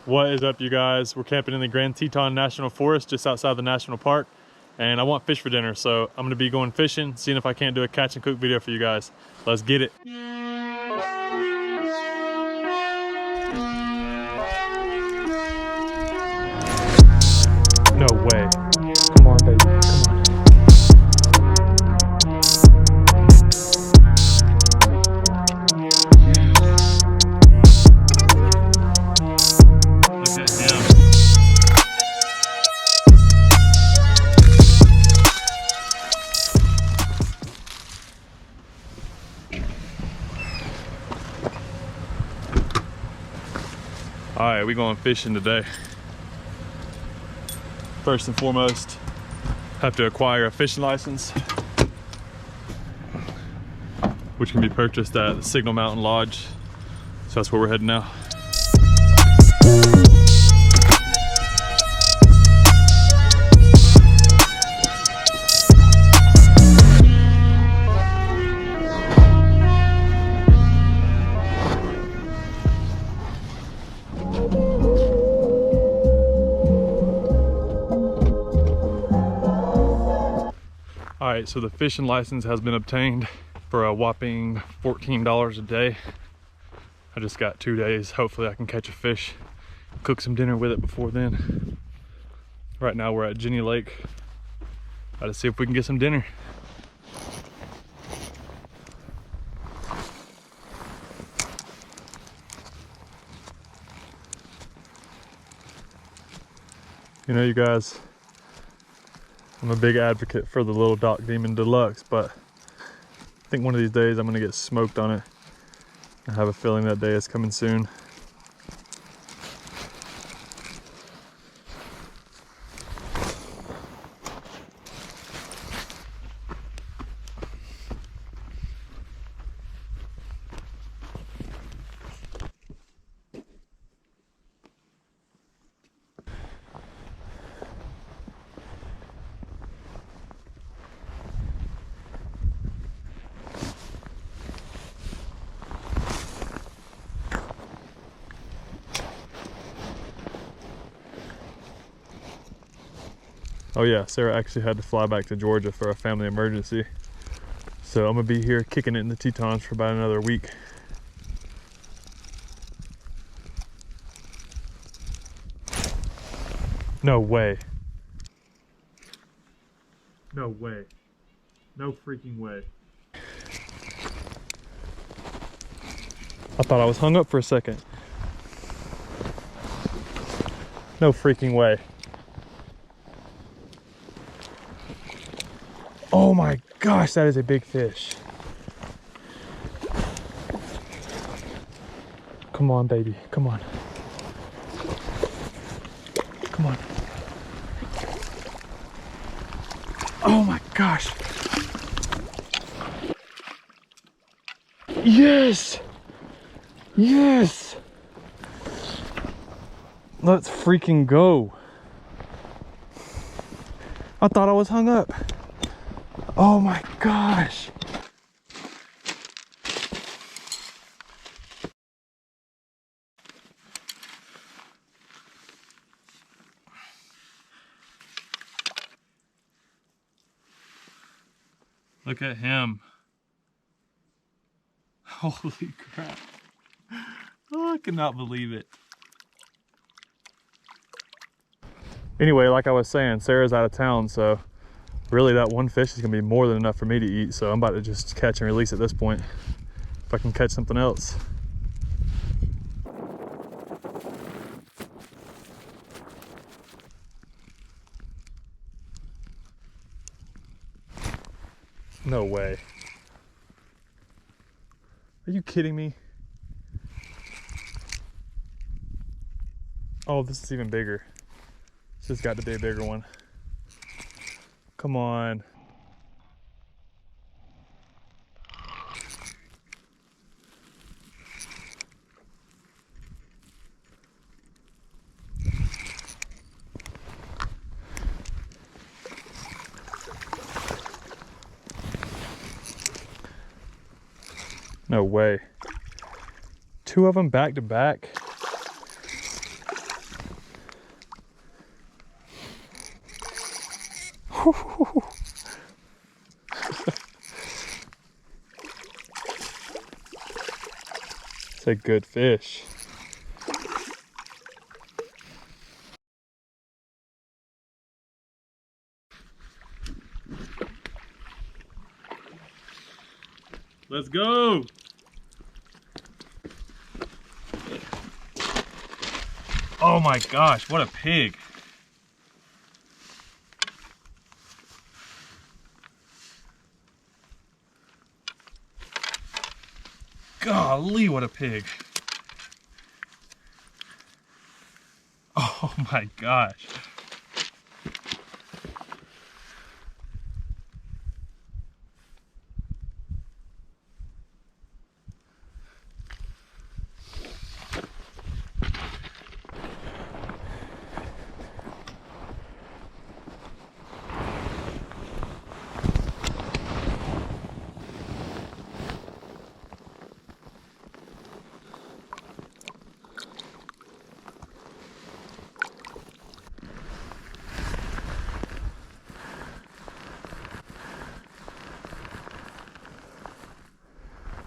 What is up, you guys? We're camping in the Grand Teton National Forest just outside the national park, and I want fish for dinner, so I'm gonna be going fishing, seeing if I can't do a catch and cook video for you guys. Let's get it. No way. Come on, baby. Come on. Look at him. All right, we going fishing today. First and foremost, have to acquire a fishing license, which can be purchased at the Signal Mountain Lodge. So that's where we're heading now. All right, so the fishing license has been obtained for a whopping $14 a day. I just got 2 days. Hopefully I can catch a fish, cook some dinner with it before then. Right now we're at Jenny Lake. Gotta see if we can get some dinner. You know, you guys, I'm a big advocate for the Little Dock Demon Deluxe, but I think one of these days I'm gonna get smoked on it. I have a feeling that day is coming soon. Oh yeah, Sarah actually had to fly back to Georgia for a family emergency. So I'm gonna be here kicking it in the Tetons for about another week. No way. No way. No freaking way. I thought I was hung up for a second. No freaking way. Oh my gosh, that is a big fish. Come on, baby, come on. Come on. Oh my gosh. Yes! Yes! Let's freaking go. I thought I was hung up. Oh my gosh. Look at him. Holy crap. Oh, I cannot believe it. Anyway, like I was saying, Sarah's out of town, so really that one fish is gonna be more than enough for me to eat, so I'm about to just catch and release at this point, if I can catch something else. No way. Are you kidding me? Oh, this is even bigger. This has got to be a bigger one. Come on. No way. Two of them back to back. It's a good fish. Let's go. Oh my gosh, what a pig. Golly, what a pig. Oh my gosh.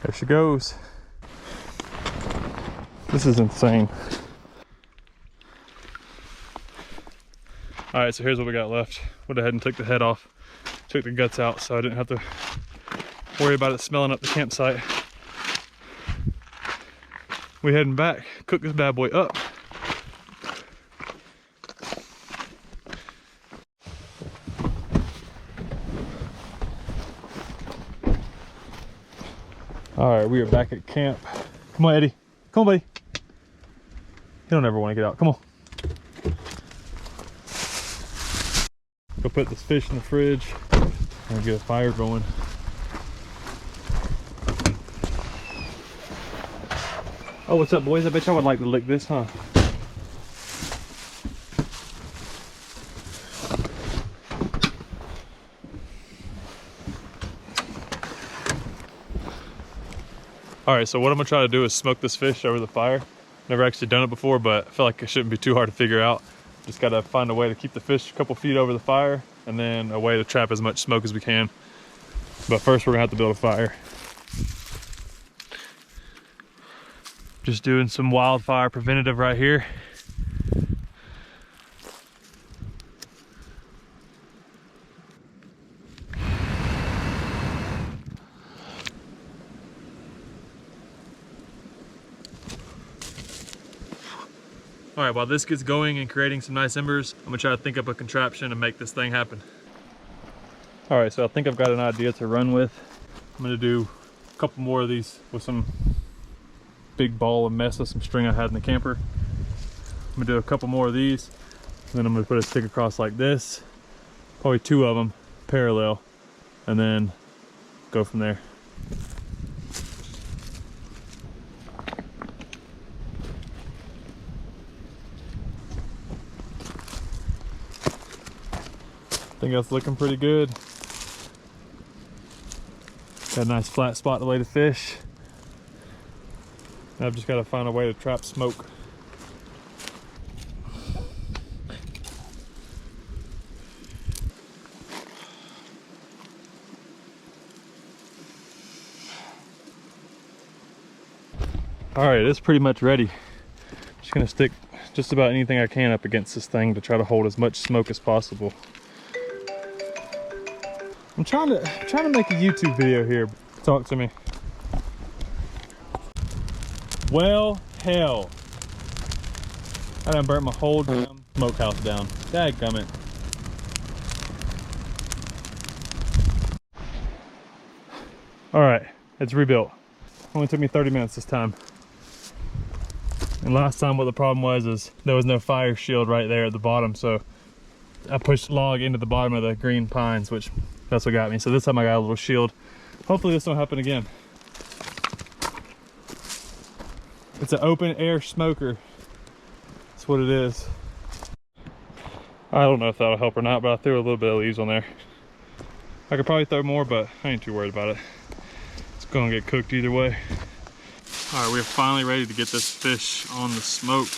There she goes. This is insane. All right, so here's what we got left. Went ahead and took the head off, took the guts out so I didn't have to worry about it smelling up the campsite. We heading back, cook this bad boy up. All right, we are back at camp. Come on, Eddie. Come on, buddy. He don't ever want to get out. Come on. Go put this fish in the fridge and get a fire going. Oh, what's up, boys? I bet y'all would like to lick this, huh? All right, so what I'm gonna try to do is smoke this fish over the fire. Never actually done it before, but I feel like it shouldn't be too hard to figure out. Just gotta find a way to keep the fish a couple feet over the fire and then a way to trap as much smoke as we can. But first we're gonna have to build a fire. Just doing some wildfire preventative right here. All right, while this gets going and creating some nice embers, I'm gonna try to think up a contraption and make this thing happen. All right, so I think I've got an idea to run with. I'm gonna do a couple more of these with some big ball of mess of some string I had in the camper. I'm gonna do a couple more of these, and then I'm gonna put a stick across like this, probably 2 of them parallel, and then go from there. I think that's looking pretty good. Got a nice flat spot to lay the fish. Now I've just got to find a way to trap smoke. All right, it's pretty much ready. Just gonna stick just about anything I can up against this thing to try to hold as much smoke as possible. I'm trying to make a YouTube video here. Talk to me. Well, hell. I done burnt my whole damn smokehouse down. Dadgummit. All right, it's rebuilt. Only took me 30 minutes this time. And last time what the problem was is there was no fire shield right there at the bottom, so I pushed log into the bottom of the green pines, which that's what got me. So this time I got a little shield. Hopefully this won't happen again. It's an open air smoker. That's what it is. I don't know if that'll help or not, but I threw a little bit of leaves on there. I could probably throw more, but I ain't too worried about it. It's gonna get cooked either way. All right, we're finally ready to get this fish on the smoke.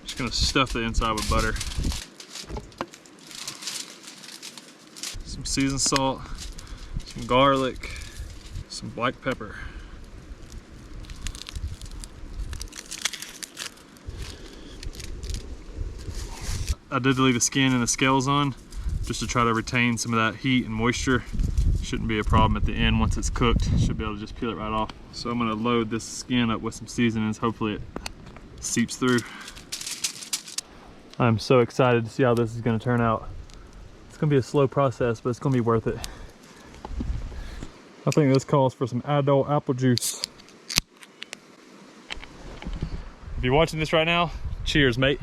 Just gonna stuff the inside with butter. seasoned salt, some garlic, some black pepper. I did leave the skin and the scales on just to try to retain some of that heat and moisture. Shouldn't be a problem at the end once it's cooked. Should be able to just peel it right off. So I'm gonna load this skin up with some seasonings. Hopefully it seeps through. I'm so excited to see how this is gonna turn out. It's gonna be a slow process, but it's gonna be worth it. I think this calls for some adult apple juice. If you're watching this right now, cheers, mate.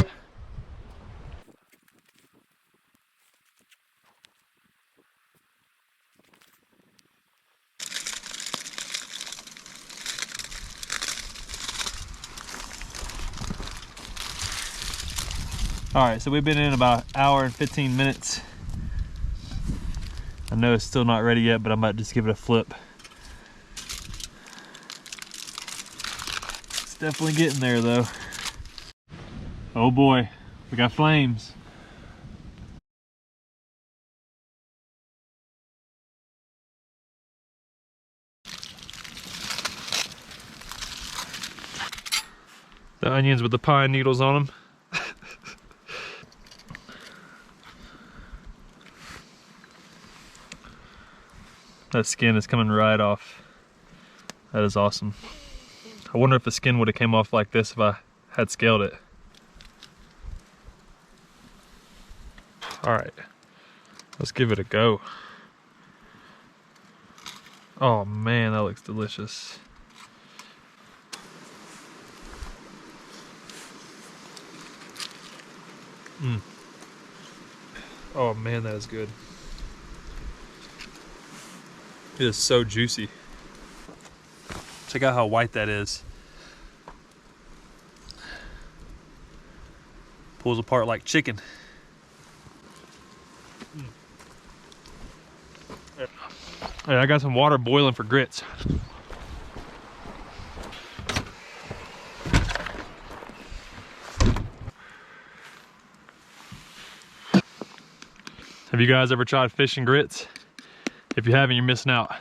All right, so we've been in about an hour and 15 minutes. I know it's still not ready yet, but I might just give it a flip. It's definitely getting there though. Oh boy, we got flames. The onions with the pine needles on them. That skin is coming right off. That is awesome. I wonder if the skin would have came off like this if I had scaled it. All right, let's give it a go. Oh man, that looks delicious. Oh man, that is good. It is so juicy. Check out how white that is. Pulls apart like chicken. Hey, I got some water boiling for grits. Have you guys ever tried fish and grits? If you haven't, you're missing out.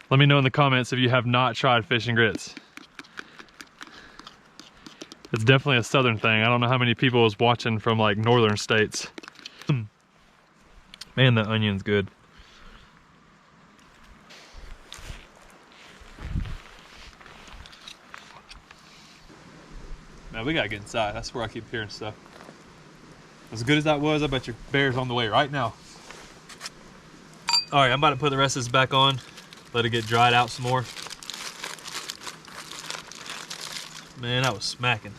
Let me know in the comments if you have not tried fish and grits. It's definitely a southern thing. I don't know how many people is watching from like northern states. Man, that onion's good. Man, we gotta get inside. That's where I keep hearing stuff. As good as that was, I bet your bear's on the way right now. All right, I'm about to put the rest of this back on, let it get dried out some more. Man, that was smacking.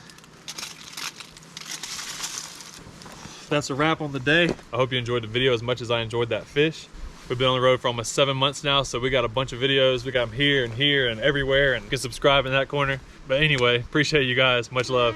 That's a wrap on the day. I hope you enjoyed the video as much as I enjoyed that fish. We've been on the road for almost 7 months now, so we got a bunch of videos. We got them here and everywhere, and you can subscribe in that corner. But anyway, appreciate you guys. Much love.